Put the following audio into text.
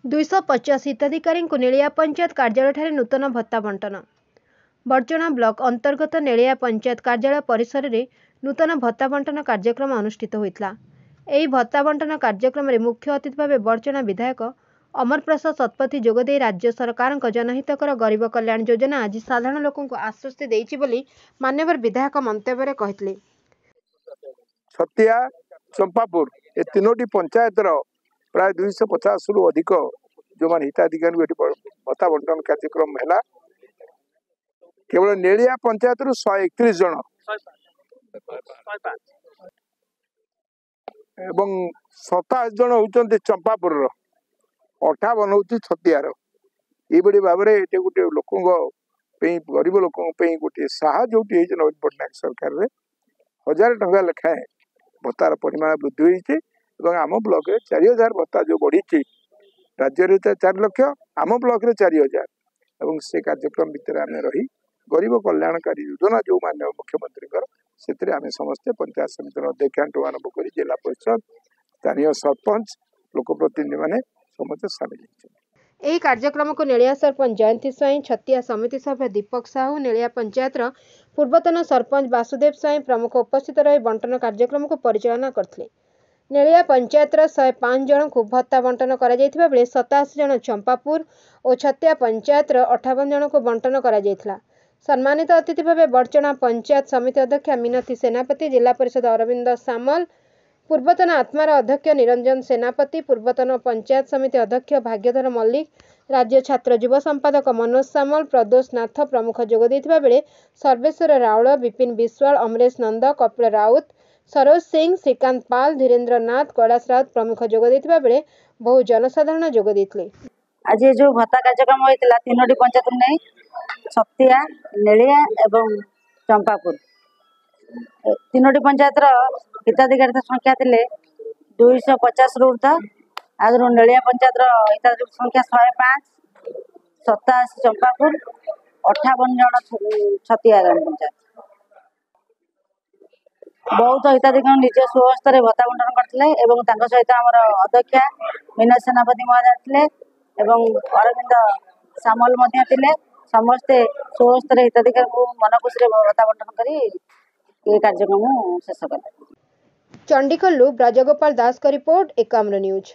250 हिताधिकारी नेलिया पंचायत कार्यालय नूतन भत्ता बंटन। बर्चना ब्लॉक अंतर्गत नेलिया पंचायत कार्यालय परिसर में नूतन भत्ता बंटन कार्यक्रम अनुष्ठित होता। यह भत्ता बंटन कार्यक्रम में मुख्य अतिथि भाव बर्चना विधायक अमर प्रसाद शतपथी जोगदे राज्य सरकार जनहितकर गरीब कल्याण योजना आज साधारण लोकों को आश्वस्ति देइछि बोली मान्यवर विधायक मंतव्य कहते। छतिया चंपापुर ये तीनोटी पंचायत प्राय 250 रु अधिक जो मान हिताधिकारी भत्ता बंटन कार्यक्रम है। केवल नेलिया पंचायत रु 131 जन एवं 27 जन होती चंपापुर 58 होती छतियार। ये भाव में ये गोटे लोक गरीब लोक गोटे साहय नवीन पट्टनायक सरकार में 1000 टंका लेखाएं भत्तार परिमाण वृद्धि होती। आम ब्लॉक रे 4000 भत्ता जो बढ़ी राज्य में 4 लाख आम ब्लॉक रे 4000 एवं से कार्यक्रम भितर आम रही गरीब कल्याणकारी योजना जो माननीय मुख्यमंत्री से आम समस्ते पंचायत समिति अध्यक्ष आरंभ कर जिला परिषद स्थानीय सरपंच लोकप्रतिनिधि मैंने समस्त सामिल होते। यह कार्यक्रम को नेलिया सरपंच जयंती स्वाई, छतिया समिति सभ्य दीपक साहू, नेलिया पंचायत पूर्वतन सरपंच वासुदेव स्वाई प्रमुख उपस्थित रही बंटन कार्यक्रम को परिचालना करते। नेलिया पंचायत 105 जन को भत्ता बंटन कर 87 जन चंपापुर और छतिया पंचायत 58 जन को बंटन कर। सम्मानित अतिथि भाव बर्चना पंचायत समिति अध्यक्ष मिनती सेनापति, जिला परिषद अरविंद सामल, पूर्वतन आत्मार अध्यक्ष निरंजन सेनापति, पूर्वतन पंचायत समिति अध्यक्ष भाग्यधर मल्लिक, राज्य छात्र युव संपादक मनोज सामल, प्रदोष नाथ प्रमुख जोग देथिबा बेले सर्वेश्वर राउल, विपिन विश्वाल, अमरेश नंद, कपिल राउत, सरोज सिंह, श्रीकांत पाल, धीरेन्द्र नाथ, कैलाश राउत प्रमुख जोग देथिबा बेले बहु जनसाधारण जोग देथिले। आज जो भत्ता कार्यक्रम होता तीनोटी पंचायत नहीं छतिया, नेलिया एवं चंपापुर तीनोटी पंचायत हिताधिकारी संख्या थे 250 रु ऊर्ध। आज नेलिया पंचायत हिताधिकारी संख्या 105, 87 चंपापुर, 58 जन छतिया ग्राम पंचायत। बहुत हिताधिकारी निज स्वहस्तर भत्ता बंटन करते सहित आमर अध्यक्षा मीना सेनापति महोदय थे अरविंद सामल समस्ते स्वहस्तर हिताधिकारी को मन खुशी भत्ता बंटन कर कार्यक्रम शेष कले। चंडीगढ़ ब्रजगोपाल दास का रिपोर्ट एकाम्र न्यूज।